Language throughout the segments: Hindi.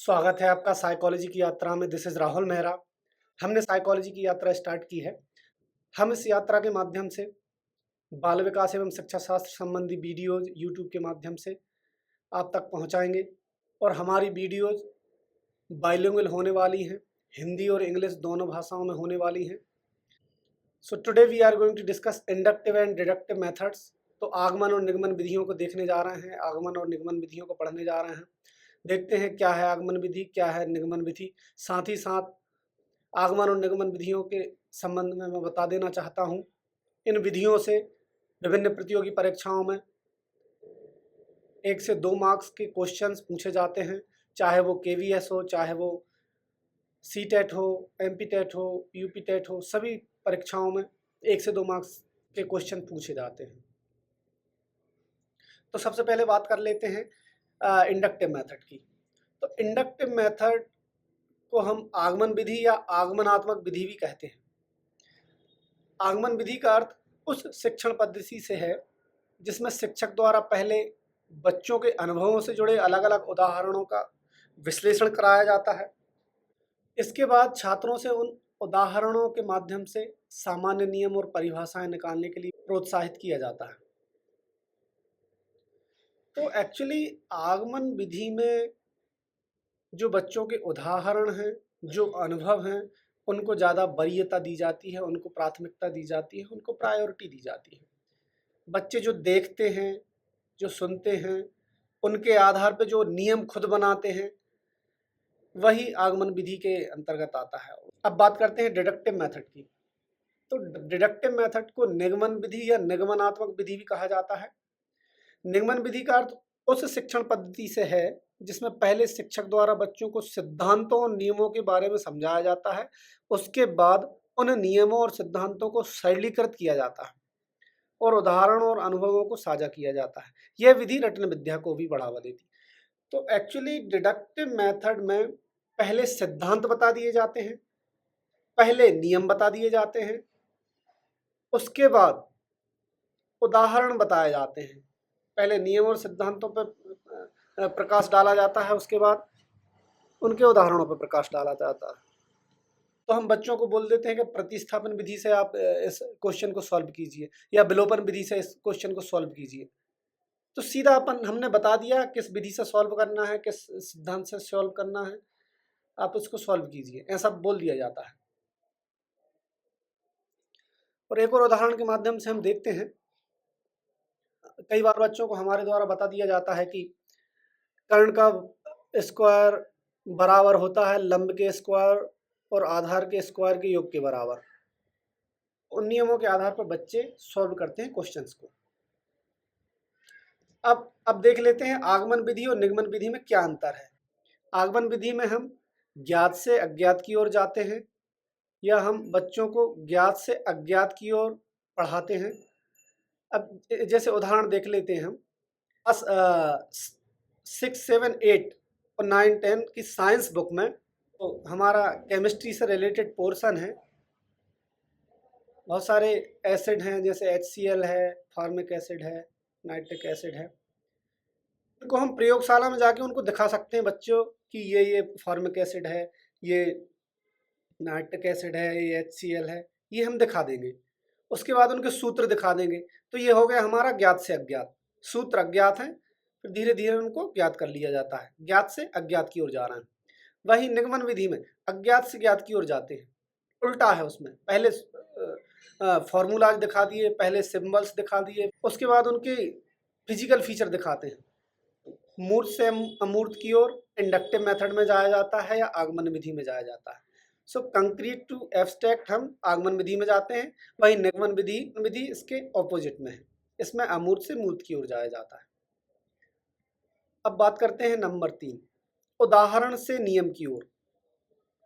स्वागत है आपका साइकोलॉजी की यात्रा में। This is Rahul Mehra. हमने साइकोलॉजी की यात्रा स्टार्ट की है। हम इस यात्रा के माध्यम से बाल विकास एवं शिक्षा शास्त्र संबंधी वीडियोज यूट्यूब के माध्यम से आप तक पहुंचाएंगे और हमारी वीडियोज बाइलिंगुअल होने वाली हैं, हिंदी और इंग्लिश दोनों भाषाओं में होने वाली हैं। So today we are going to discuss inductive and deductive methods. तो आगमन और निगमन विधियों को देखने जा रहे हैं, आगमन और निगमन विधियों को पढ़ने जा रहे हैं। देखते हैं क्या है आगमन विधि, क्या है निगमन विधि। साथ ही साथ आगमन और निगमन विधियों के संबंध में मैं बता देना चाहता हूँ, इन विधियों से विभिन्न प्रतियोगी परीक्षाओं में 1 से 2 मार्क्स के क्वेश्चंस पूछे जाते हैं, चाहे वो केवीएस हो, चाहे वो सीटेट हो, एमपीटेट हो, यूपीटेट हो, सभी परीक्षाओं में 1 से 2 मार्क्स के क्वेश्चन पूछे जाते हैं। तो सबसे पहले बात कर लेते हैं इंडक्टिव मेथड की। तो इंडक्टिव मेथड को हम आगमन विधि या आगमनात्मक विधि भी कहते हैं। आगमन विधि का अर्थ उस शिक्षण पद्धति से है जिसमें शिक्षक द्वारा पहले बच्चों के अनुभवों से जुड़े अलग अलग उदाहरणों का विश्लेषण कराया जाता है। इसके बाद छात्रों से उन उदाहरणों के माध्यम से सामान्य नियम और परिभाषाएं निकालने के लिए प्रोत्साहित किया जाता है। तो एक्चुअली आगमन विधि में जो बच्चों के उदाहरण हैं, जो अनुभव हैं, उनको ज़्यादा वरीयता दी जाती है, उनको प्राथमिकता दी जाती है, उनको प्रायोरिटी दी जाती है। बच्चे जो देखते हैं, जो सुनते हैं, उनके आधार पर जो नियम खुद बनाते हैं, वही आगमन विधि के अंतर्गत आता है। अब बात करते हैं डिडक्टिव मेथड की। तो डिडक्टिव मेथड को निगमन विधि या निगमनात्मक विधि भी कहा जाता है। निगमन विधि का अर्थ उस शिक्षण पद्धति से है जिसमें पहले शिक्षक द्वारा बच्चों को सिद्धांतों और नियमों के बारे में समझाया जाता है, उसके बाद उन नियमों और सिद्धांतों को सरलीकृत किया जाता है और उदाहरण और अनुभवों को साझा किया जाता है। यह विधि रटन विद्या को भी बढ़ावा देती। तो एक्चुअली डिडक्टिव मेथड में पहले सिद्धांत बता दिए जाते हैं, पहले नियम बता दिए जाते हैं, उसके बाद उदाहरण बताए जाते हैं। पहले नियम और सिद्धांतों पर प्रकाश डाला जाता है, उसके बाद उनके उदाहरणों पर प्रकाश डाला जाता है। तो हम बच्चों को बोल देते हैं कि प्रतिस्थापन विधि से आप इस क्वेश्चन को सॉल्व कीजिए या विलोपन विधि से इस क्वेश्चन को सॉल्व कीजिए। तो सीधा हमने बता दिया किस विधि से सॉल्व करना है, किस सिद्धांत से सॉल्व करना है, आप उसको सॉल्व कीजिए, ऐसा बोल दिया जाता है। और एक और उदाहरण के माध्यम से हम देखते हैं, कई बार बच्चों को हमारे द्वारा बता दिया जाता है कि कर्ण का स्क्वायर बराबर होता है लंब के स्क्वायर और आधार के स्क्वायर के योग के बराबर। उन नियमों के आधार पर बच्चे सॉल्व करते हैं क्वेश्चंस को। अब देख लेते हैं आगमन विधि और निगमन विधि में क्या अंतर है। आगमन विधि में हम ज्ञात से अज्ञात की ओर जाते हैं या हम बच्चों को ज्ञात से अज्ञात की ओर पढ़ाते हैं। अब जैसे उदाहरण देख लेते हैं हम 6, 7, 8 और 9, 10 की साइंस बुक में। तो हमारा केमिस्ट्री से रिलेटेड पोर्शन है, बहुत सारे एसिड हैं, जैसे HCl है, फॉर्मिक एसिड है, नाइट्रिक एसिड है। उनको हम प्रयोगशाला में जाके उनको दिखा सकते हैं बच्चों कि ये फॉर्मिक एसिड है, ये नाइट्रिक एसिड है, ये HCl है, ये हम दिखा देंगे। उसके बाद उनके सूत्र दिखा देंगे। तो ये हो गया हमारा ज्ञात से अज्ञात। सूत्र अज्ञात हैं, फिर धीरे धीरे उनको ज्ञात कर लिया जाता है, ज्ञात से अज्ञात की ओर जा रहे हैं। वही निगमन विधि में अज्ञात से ज्ञात की ओर जाते हैं, उल्टा है। उसमें पहले फॉर्मूलाज दिखा दिए, पहले सिंबल्स दिखा दिए, उसके बाद उनके फिजिकल फीचर दिखाते हैं। मूर्त से अमूर्त की ओर इंडक्टिव मेथड में जाया जाता है या आगमन विधि में जाया जाता है। सो कंक्रीट टू एब्स्ट्रैक्ट हम आगमन विधि में जाते हैं, वही निगमन विधि इसके ऑपोजिट में है, इसमें अमूर्त से मूर्त की ओर जाया जाता है। अब बात करते हैं नंबर 3, उदाहरण से नियम की ओर।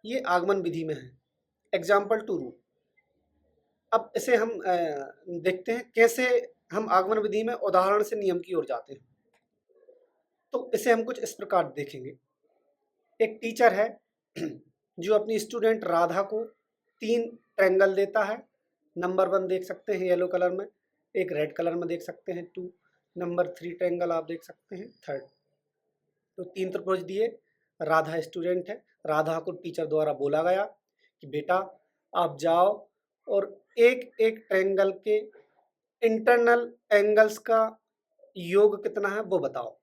ये आगमन विधि में है, एग्जाम्पल टू रूल। अब इसे हम देखते हैं कैसे हम आगमन विधि में उदाहरण से नियम की ओर जाते हैं। तो इसे हम कुछ इस प्रकार देखेंगे। एक टीचर है जो अपनी स्टूडेंट राधा को 3 ट्रायंगल देता है। नंबर 1 देख सकते हैं येलो कलर में, एक रेड कलर में देख सकते हैं 2, नंबर 3 ट्रायंगल आप देख सकते हैं 3rd। तो 3 त्रिभुज दिए, राधा स्टूडेंट है। राधा को टीचर द्वारा बोला गया कि बेटा आप जाओ और एक एक ट्रायंगल के इंटरनल एंगल्स का योग कितना है वो बताओ।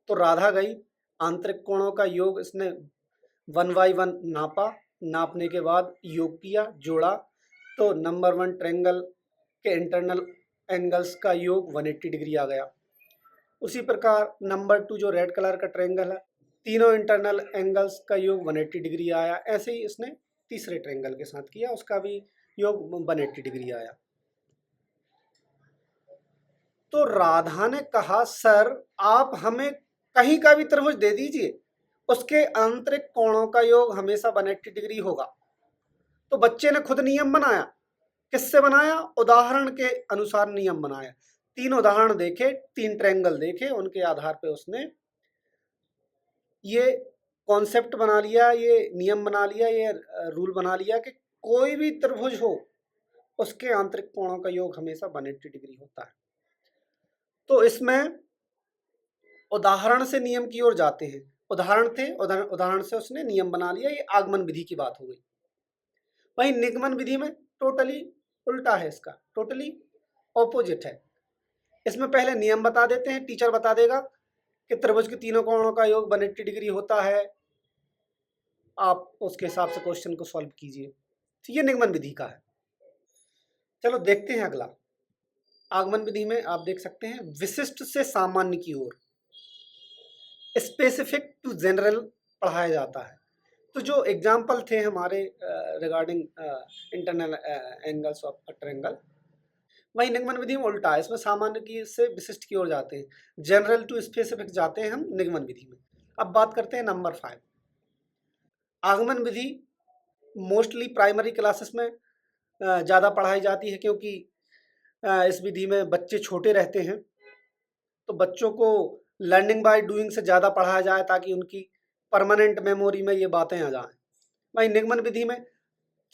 तो राधा गई, आंतरिक कोणों का योग इसने 1 बाई 1 नापा, नापने के बाद योग किया, जोड़ा, तो नंबर 1 ट्रायंगल के इंटरनल एंगल्स का योग 180 डिग्री आ गया। उसी प्रकार नंबर 2 जो रेड कलर का ट्रायंगल है, तीनों इंटरनल एंगल्स का योग 180 डिग्री आया। ऐसे ही इसने तीसरे ट्रायंगल के साथ किया, उसका भी योग 180 डिग्री आया। तो राधा ने कहा सर आप हमें कहीं का भी त्रिभुज दे दीजिए, उसके आंतरिक कोणों का योग हमेशा 180 डिग्री होगा। तो बच्चे ने खुद नियम बनाया। किससे बनाया? उदाहरण के अनुसार नियम बनाया। 3 उदाहरण देखे, 3 ट्रायंगल देखे, उनके आधार पे उसने ये कॉन्सेप्ट बना लिया, ये नियम बना लिया, ये रूल बना लिया कि कोई भी त्रिभुज हो उसके आंतरिक कोणों का योग हमेशा 180 डिग्री होता है। तो इसमें उदाहरण से नियम की ओर जाते हैं। उदाहरण थे, उदाहरण से उसने नियम बना लिया, ये आगमन विधि की बात हो गई। वहीं निगमन विधि में टोटली उल्टा है, इसका टोटली ऑपोजिट है। इसमें पहले नियम बता देते हैं, टीचर बता देगा कि त्रिभुज के तीनों कोणों का योग 180 डिग्री होता है, आप उसके हिसाब से क्वेश्चन को सॉल्व कीजिए। तो ये निगमन विधि का है। चलो देखते हैं अगला। आगमन विधि में आप देख सकते हैं विशिष्ट से सामान्य की ओर, स्पेसिफिक टू जनरल पढ़ाया जाता है। तो जो एग्जाम्पल थे हमारे regarding internal angles of a triangle, वही निगमन विधि में उल्टा है। इसमें सामान्य की से विशिष्ट की ओर जाते हैं, जनरल टू स्पेसिफिक जाते हैं हम निगमन विधि में। अब बात करते हैं नंबर 5। आगमन विधि मोस्टली प्राइमरी क्लासेस में ज़्यादा पढ़ाई जाती है, क्योंकि इस विधि में बच्चे छोटे रहते हैं, तो बच्चों को लर्निंग बाय डूइंग से ज़्यादा पढ़ाया जाए ताकि उनकी परमानेंट मेमोरी में ये बातें आ जाएं। वहीं निगमन विधि में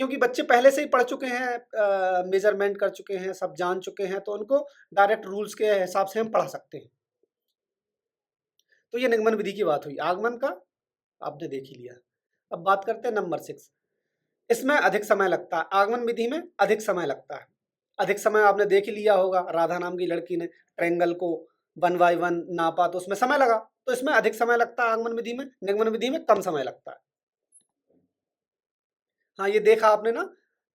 क्योंकि बच्चे पहले से ही पढ़ चुके हैं, मेजरमेंट कर चुके हैं, सब जान चुके हैं, तो उनको डायरेक्ट रूल्स के हिसाब से हम पढ़ा सकते हैं। तो ये निगमन विधि की बात हुई। आगमन का आपने देख ही लिया। अब बात करते हैं नंबर 6। इसमें अधिक समय लगता है, आगमन विधि में अधिक समय लगता है। अधिक समय आपने देख ही लिया होगा, राधा नाम की लड़की ने ट्रायंगल को 1 बाई 1 नापा तो उसमें समय लगा, तो इसमें अधिक समय लगता है आगमन विधि में। निगमन विधि में कम समय लगता है। हाँ, ये देखा आपने ना,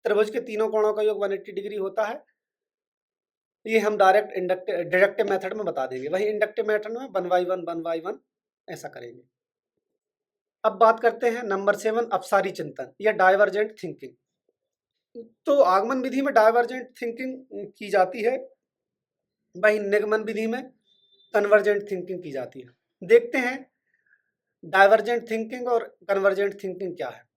त्रिभुज के तीनों कोणों का योग 180 डिग्री होता है। ये हम डायरेक्ट डिडक्टिव मेथड में बता देंगे, वही इंडक्टिव मेथड में 1 बाई 1 ऐसा करेंगे। अब बात करते हैं नंबर 7, अपसारी चिंतन या डाइवर्जेंट थिंकिंग। तो आगमन विधि में डाइवर्जेंट थिंकिंग की जाती है, वही निगमन विधि में कन्वर्जेंट थिंकिंग की जाती है। देखते हैं डाइवर्जेंट थिंकिंग और कन्वर्जेंट थिंकिंग क्या है।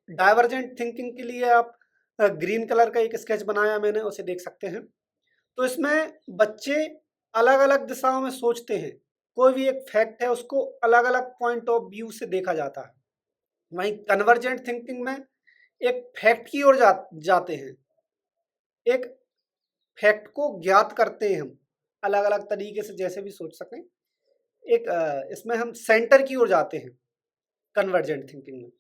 डाइवर्जेंट थिंकिंग के लिए आप ग्रीन कलर का एक स्केच बनाया मैंने, उसे देख सकते हैं। तो इसमें बच्चे अलग अलग दिशाओं में सोचते हैं, कोई भी एक फैक्ट है उसको अलग अलग पॉइंट ऑफ व्यू से देखा जाता है। वहीं कन्वर्जेंट थिंकिंग में एक फैक्ट की ओर जाते हैं, एक फैक्ट को ज्ञात करते हैं हम अलग अलग तरीके से, जैसे भी सोच सकें। एक इसमें हम सेंटर की ओर जाते हैं कन्वर्जेंट थिंकिंग में।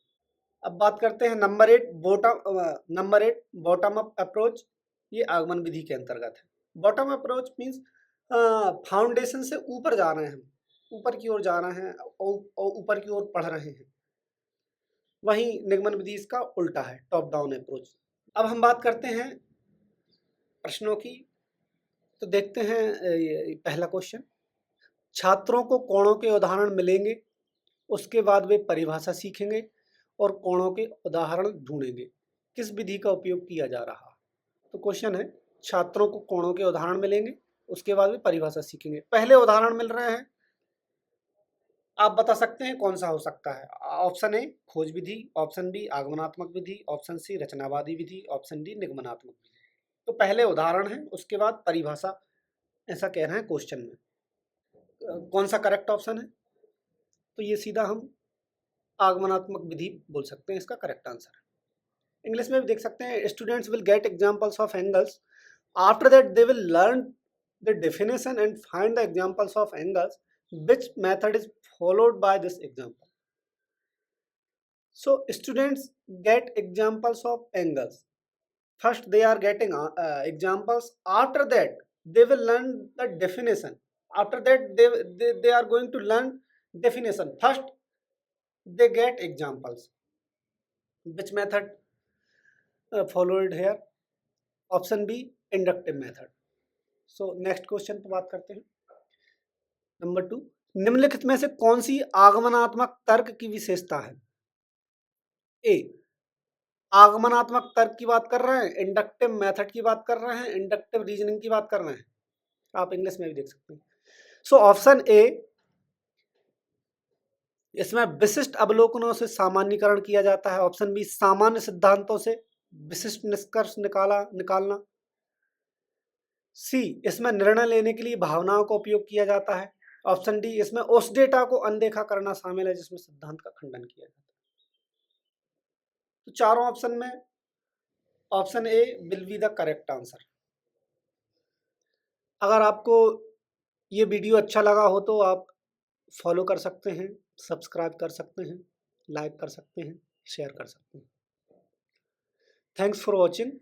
अब बात करते हैं नंबर 8, बॉटम अप अप्रोच। ये आगमन विधि के अंतर्गत है। बॉटम अप्रोच मीन्स फाउंडेशन से ऊपर जा रहे हैं हम, ऊपर की ओर जा रहे हैं और ऊपर की ओर पढ़ रहे हैं। वहीं निगमन विधि इसका उल्टा है, टॉप डाउन अप्रोच। अब हम बात करते हैं प्रश्नों की। तो देखते हैं पहला क्वेश्चन। छात्रों को कोणों के उदाहरण मिलेंगे, उसके बाद वे परिभाषा सीखेंगे और कोणों के उदाहरण ढूंढेंगे। किस विधि का उपयोग किया जा रहा? तो क्वेश्चन है, छात्रों को कोणों के उदाहरण मिलेंगे, उसके बाद वे परिभाषा सीखेंगे। पहले उदाहरण मिल रहे हैं, आप बता सकते हैं कौन सा हो सकता है। ऑप्शन ए खोज विधि, ऑप्शन बी आगमनात्मक विधि, ऑप्शन सी रचनावादी विधि, ऑप्शन डी निगमनात्मक विधि। तो पहले उदाहरण है, उसके बाद परिभाषा, ऐसा कह रहे हैं क्वेश्चन में। कौन सा करेक्ट ऑप्शन है? तो ये सीधा हम आगमनात्मक विधि बोल सकते हैं, इसका करेक्ट आंसर है। इंग्लिश में भी देख सकते हैं, students will get examples of angles, after that they will learn the definition and find the examples of angles, which method is followed by this example. So students get examples of angles. First they are getting examples. After that they will learn the definition. After that they are going to learn definition. First they get examples. Which method followed here? Option B, inductive method. So next question पे बात करते हैं. नंबर 2, निम्नलिखित में से कौन सी आगमनात्मक तर्क की विशेषता है? ए, आगमनात्मक तर्क की बात कर रहे हैं, इंडक्टिव मेथड की बात कर रहे हैं, इंडक्टिव रीजनिंग की बात कर रहे हैं. आप इंग्लिश में भी देख सकते हैं. सो ऑप्शन ए, इसमें विशिष्ट अवलोकनों से सामान्यीकरण किया जाता है. ऑप्शन बी, सामान्य सिद्धांतों से विशिष्ट निष्कर्ष निकालना. सी, इसमें निर्णय लेने के लिए भावनाओं का उपयोग किया जाता है. ऑप्शन डी, इसमें उस डेटा को अनदेखा करना शामिल है जिसमें सिद्धांत का खंडन किया जाता है. तो चारों ऑप्शन में option A will be the correct answer. अगर आपको ये वीडियो अच्छा लगा हो तो आप फॉलो कर सकते हैं, सब्सक्राइब कर सकते हैं, लाइक कर सकते हैं, शेयर कर सकते हैं. Thanks for watching.